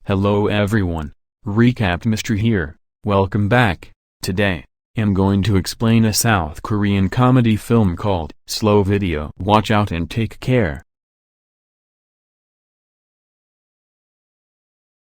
Hello everyone, Recap Mr. here, welcome back. Today, I'm going to explain a South Korean comedy film called Slow Video. Watch out and take care.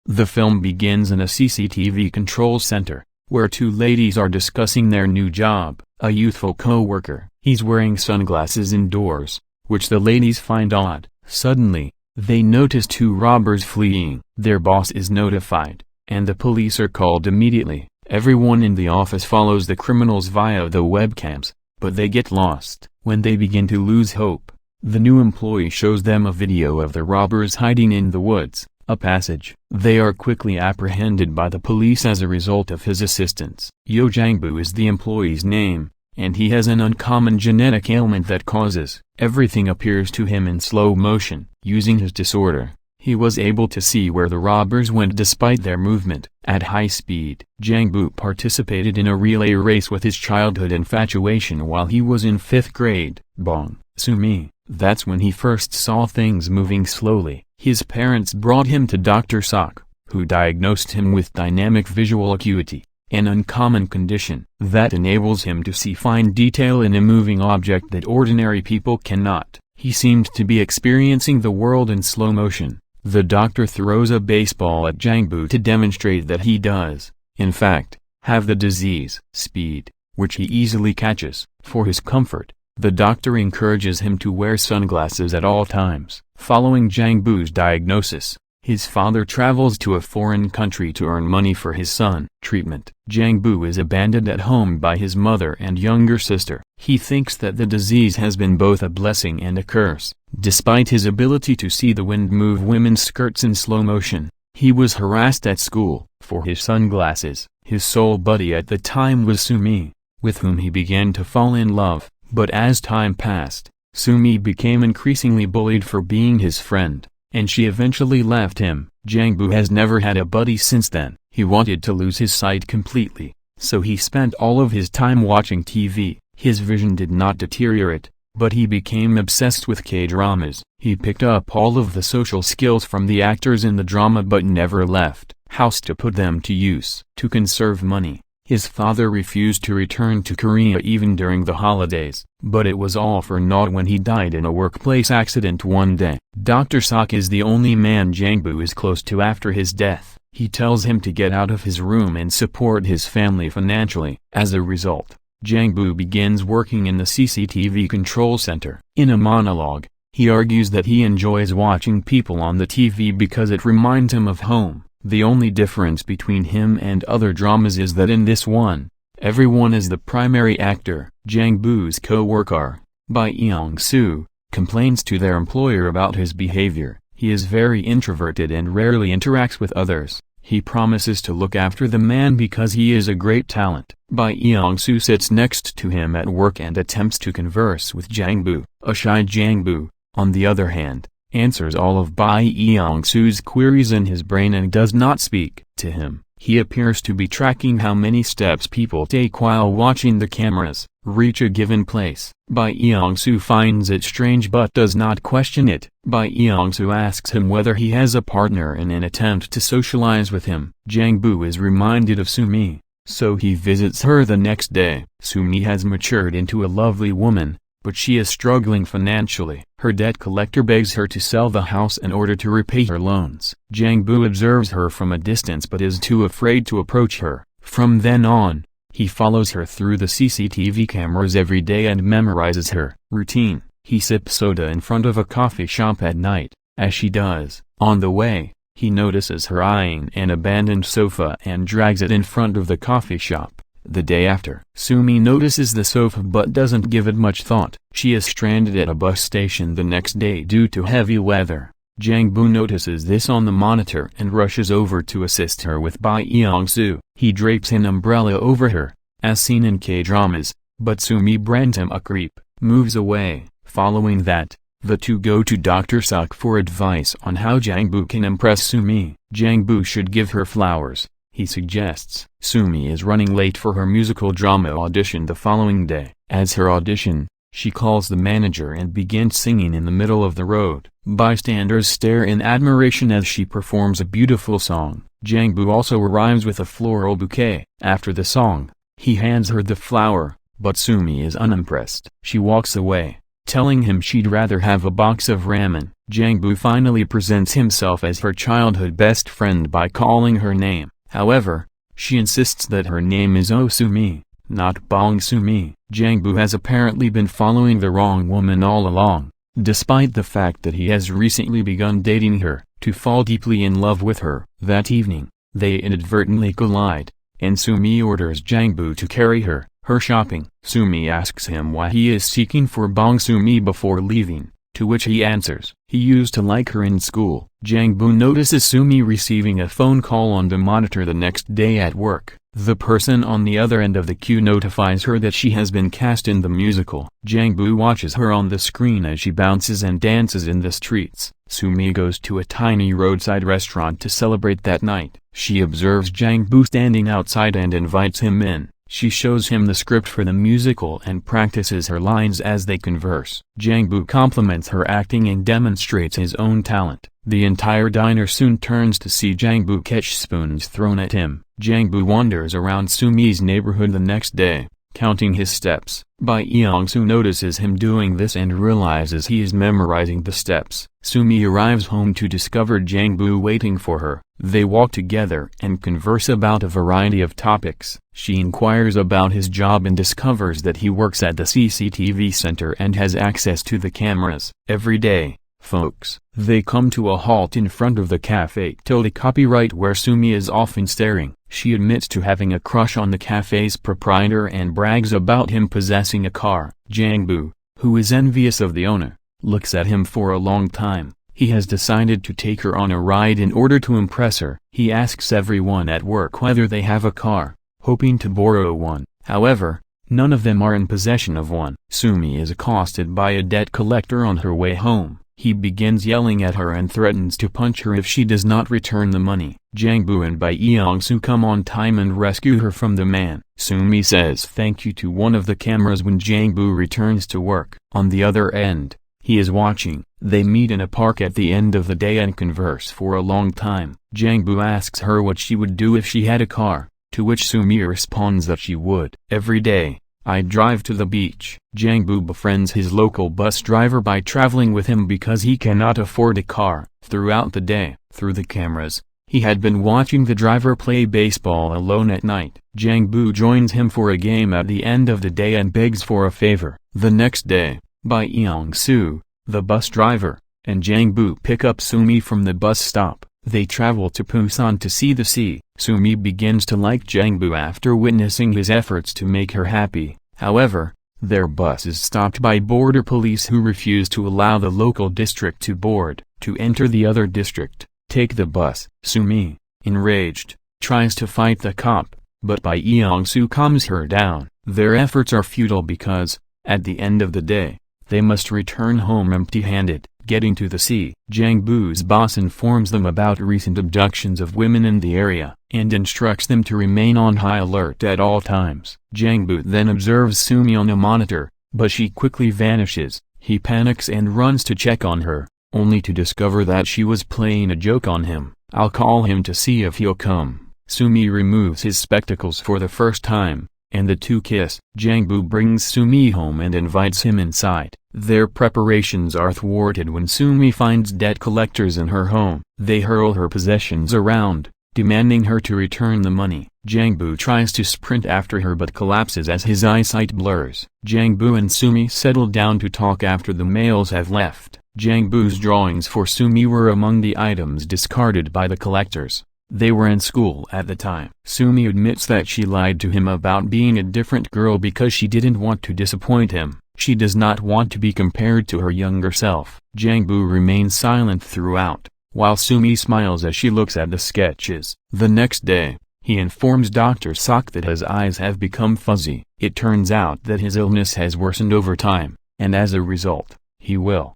The film begins in a CCTV control center, where two ladies are discussing their new job. A youthful co-worker, he's wearing sunglasses indoors, which the ladies find odd. Suddenly, they notice two robbers fleeing. Their boss is notified, and the police are called immediately. Everyone in the office follows the criminals via the webcams, but they get lost. When they begin to lose hope, the new employee shows them a video of the robbers hiding in the woods, a passage. They are quickly apprehended by the police as a result of his assistance. Yo Jang-boo is the employee's name, and he has an uncommon genetic ailment that causes everything appears to him in slow motion. Using his disorder, he was able to see where the robbers went despite their movement at high speed. Jang-boo participated in a relay race with his childhood infatuation while he was in 5th grade. Bong Soo-mi, that's when he first saw things moving slowly. His parents brought him to Dr. Sok, who diagnosed him with dynamic visual acuity, an uncommon condition that enables him to see fine detail in a moving object that ordinary people cannot. He seemed to be experiencing the world in slow motion. The doctor throws a baseball at Jang-boo to demonstrate that he does, in fact, have the disease. Speed, which he easily catches. For his comfort, the doctor encourages him to wear sunglasses at all times. Following Jang-boo's diagnosis, his father travels to a foreign country to earn money for his son. Treatment. Jang-boo is abandoned at home by his mother and younger sister. He thinks that the disease has been both a blessing and a curse. Despite his ability to see the wind move women's skirts in slow motion, he was harassed at school for his sunglasses. His sole buddy at the time was Soo-mi, with whom he began to fall in love. But as time passed, Soo-mi became increasingly bullied for being his friend, and she eventually left him. Jang-boo has never had a buddy since then. He wanted to lose his sight completely, so he spent all of his time watching TV. His vision did not deteriorate, but he became obsessed with K-dramas. He picked up all of the social skills from the actors in the drama but never left house to put them to use. To conserve money, his father refused to return to Korea even during the holidays, but it was all for naught when he died in a workplace accident one day. Dr. Sok is the only man Jang-boo is close to after his death. He tells him to get out of his room and support his family financially. As a result, Jang-boo begins working in the CCTV control center. In a monologue, he argues that he enjoys watching people on the TV because it reminds him of home. The only difference between him and other dramas is that in this one, everyone is the primary actor. Jang-boo's co-worker, Bae Young-soo, complains to their employer about his behavior. He is very introverted and rarely interacts with others. He promises to look after the man because he is a great talent. Bae Young-soo sits next to him at work and attempts to converse with Jang-boo. A shy Jang-boo, on the other hand, answers all of Bae Young-soo's queries in his brain and does not speak to him. He appears to be tracking how many steps people take while watching the cameras reach a given place. Bae Young-soo finds it strange but does not question it. Bae Young-soo asks him whether he has a partner in an attempt to socialize with him. Jang-boo is reminded of Soo-mi, so he visits her the next day. Soo-mi has matured into a lovely woman, but she is struggling financially. Her debt collector begs her to sell the house in order to repay her loans. Jang-boo observes her from a distance but is too afraid to approach her. From then on, he follows her through the CCTV cameras every day and memorizes her routine. He sips soda in front of a coffee shop at night. As she does, on the way, he notices her eyeing an abandoned sofa and drags it in front of the coffee shop. The day after, Soo-mi notices the sofa but doesn't give it much thought. She is stranded at a bus station the next day due to heavy weather. Jang-boo notices this on the monitor and rushes over to assist her with Bae Young-soo. He drapes an umbrella over her, as seen in K-dramas, but Soo-mi brands him a creep, moves away. Following that, the two go to Dr. Sok for advice on how Jang-boo can impress Soo-mi. Jang-boo should give her flowers, he suggests. Soo-mi is running late for her musical drama audition the following day. As her audition, She calls the manager and begins singing in the middle of the road. Bystanders stare in admiration as she performs a beautiful song. Jang-bu also arrives with a floral bouquet. After the song, he hands her the flower, but Sumi is unimpressed. She walks away, telling him she'd rather have a box of ramen. Jang-bu finally presents himself as her childhood best friend by calling her name. However, she insists that her name is Oh-sumi, not Bong-sumi. Jang-bu has apparently been following the wrong woman all along, despite the fact that he has recently begun dating her, to fall deeply in love with her. That evening, they inadvertently collide, and Sumi orders Jang-bu to carry her shopping. Sumi asks him why he is seeking for Bong-sumi before leaving, to which he answers, he used to like her in school. Jang-bu notices Sumi receiving a phone call on the monitor the next day at work. The person on the other end of the queue notifies her that she has been cast in the musical. Jang-bu watches her on the screen as she bounces and dances in the streets. Sumi goes to a tiny roadside restaurant to celebrate that night. She observes Jang-bu standing outside and invites him in. She shows him the script for the musical and practices her lines as they converse. Jang-bu compliments her acting and demonstrates his own talent. The entire diner soon turns to see Jang-bu catch spoons thrown at him. Jang-bu wanders around Sumi's neighborhood the next day, counting his steps. Bai Yeong-soo notices him doing this and realizes he is memorizing the steps. Sumi arrives home to discover Jang-bu waiting for her. They walk together and converse about a variety of topics. She inquires about his job and discovers that he works at the CCTV center and has access to the cameras. Every day, folks, they come to a halt in front of the Cafe Tilde copyright where Sumi is often staring. She admits to having a crush on the cafe's proprietor and brags about him possessing a car. Jang-bu, who is envious of the owner, looks at him for a long time. He has decided to take her on a ride in order to impress her. He asks everyone at work whether they have a car, hoping to borrow one. However, none of them are in possession of one. Sumi is accosted by a debt collector on her way home. He begins yelling at her and threatens to punch her if she does not return the money. Jang-bu and Bai Yeong-soo come on time and rescue her from the man. Sumi says thank you to one of the cameras when Jang-bu returns to work. On the other end, he is watching. They meet in a park at the end of the day and converse for a long time. Jang-bu asks her what she would do if she had a car, to which Sumi responds that she would. Every day, I drive to the beach. Jang-bu befriends his local bus driver by traveling with him because he cannot afford a car. Throughout the day, through the cameras, he had been watching the driver play baseball alone at night. Jang-bu joins him for a game at the end of the day and begs for a favor. The next day, Bai Yeong-soo, the bus driver, and Jang-bu pick up Sumi from the bus stop. They travel to Busan to see the sea. Sumi begins to like Jang-bu after witnessing his efforts to make her happy. However, their bus is stopped by border police who refuse to allow the local district to board. To enter the other district, take the bus. Sumi, enraged, tries to fight the cop, but Bai Yeong-soo calms her down. Their efforts are futile because, at the end of the day, they must return home empty-handed. Getting to the sea, Jang-bu's boss informs them about recent abductions of women in the area, and instructs them to remain on high alert at all times. Jang-bu then observes Sumi on a monitor, but she quickly vanishes. He panics and runs to check on her, only to discover that she was playing a joke on him. I'll call him to see if he'll come. Sumi removes his spectacles for the first time, and the two kiss. Jang-bu brings Sumi home and invites him inside. Their preparations are thwarted when Sumi finds debt collectors in her home. They hurl her possessions around, demanding her to return the money. Jang-bu tries to sprint after her but collapses as his eyesight blurs. Jang-bu and Sumi settle down to talk after the males have left. Jang-bu's drawings for Sumi were among the items discarded by the collectors. They were in school at the time. Sumi admits that she lied to him about being a different girl because she didn't want to disappoint him. She does not want to be compared to her younger self. Jang-bu remains silent throughout, while Sumi smiles as she looks at the sketches. The next day, he informs Dr. Sok that his eyes have become fuzzy. It turns out that his illness has worsened over time, and as a result, he will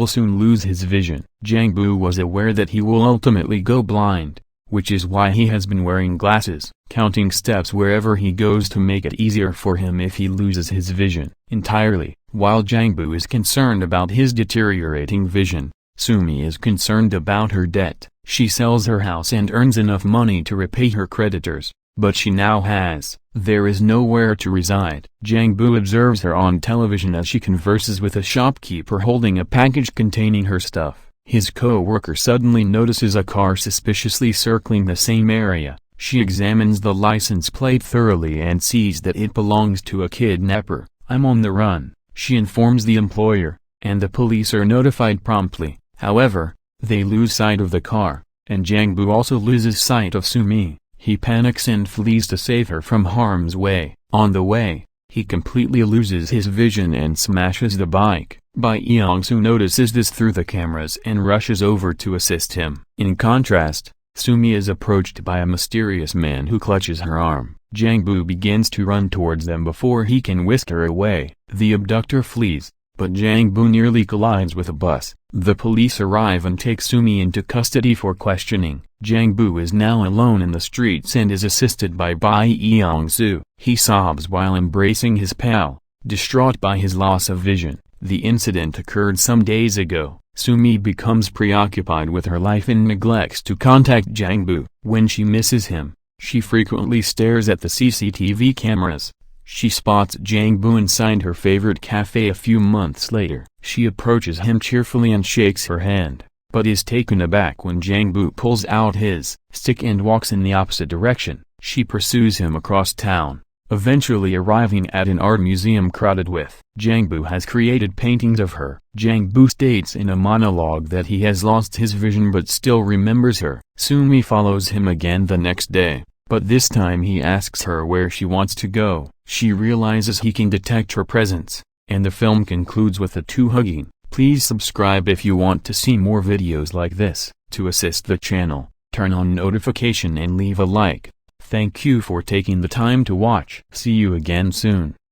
soon lose his vision. Jang-bu was aware that he will ultimately go blind, which is why he has been wearing glasses, counting steps wherever he goes to make it easier for him if he loses his vision entirely. While Jang-bu is concerned about his deteriorating vision, Sumi is concerned about her debt. She sells her house and earns enough money to repay her creditors, but she now there is nowhere to reside. Jang-bu observes her on television as she converses with a shopkeeper holding a package containing her stuff. His co-worker suddenly notices a car suspiciously circling the same area. She examines the license plate thoroughly and sees that it belongs to a kidnapper. "I'm on the run," she informs the employer, and the police are notified promptly. However, they lose sight of the car, and Jang-bu also loses sight of Sumi. He panics and flees to save her from harm's way. On the way, he completely loses his vision and smashes the bike. Bai Yeong-soo notices this through the cameras and rushes over to assist him. In contrast, Sumi is approached by a mysterious man who clutches her arm. Jang-bu begins to run towards them before he can whisk her away. The abductor flees, but Jang-bu nearly collides with a bus. The police arrive and take Sumi into custody for questioning. Jang-bu is now alone in the streets and is assisted by Bai Yeong-soo. He sobs while embracing his pal, distraught by his loss of vision. The incident occurred some days ago. Sumi becomes preoccupied with her life and neglects to contact Jang-bu. When she misses him, she frequently stares at the CCTV cameras. She spots Jang-bu inside her favorite cafe a few months later. She approaches him cheerfully and shakes her hand, but is taken aback when Jang-bu pulls out his stick and walks in the opposite direction. She pursues him across town, eventually arriving at an art museum crowded with. Jang-bu has created paintings of her. Jang-bu states in a monologue that he has lost his vision but still remembers her. Sumi follows him again the next day, but this time he asks her where she wants to go. She realizes he can detect her presence, and the film concludes with the two hugging. Please subscribe if you want to see more videos like this. To assist the channel, turn on notification and leave a like. Thank you for taking the time to watch. See you again soon.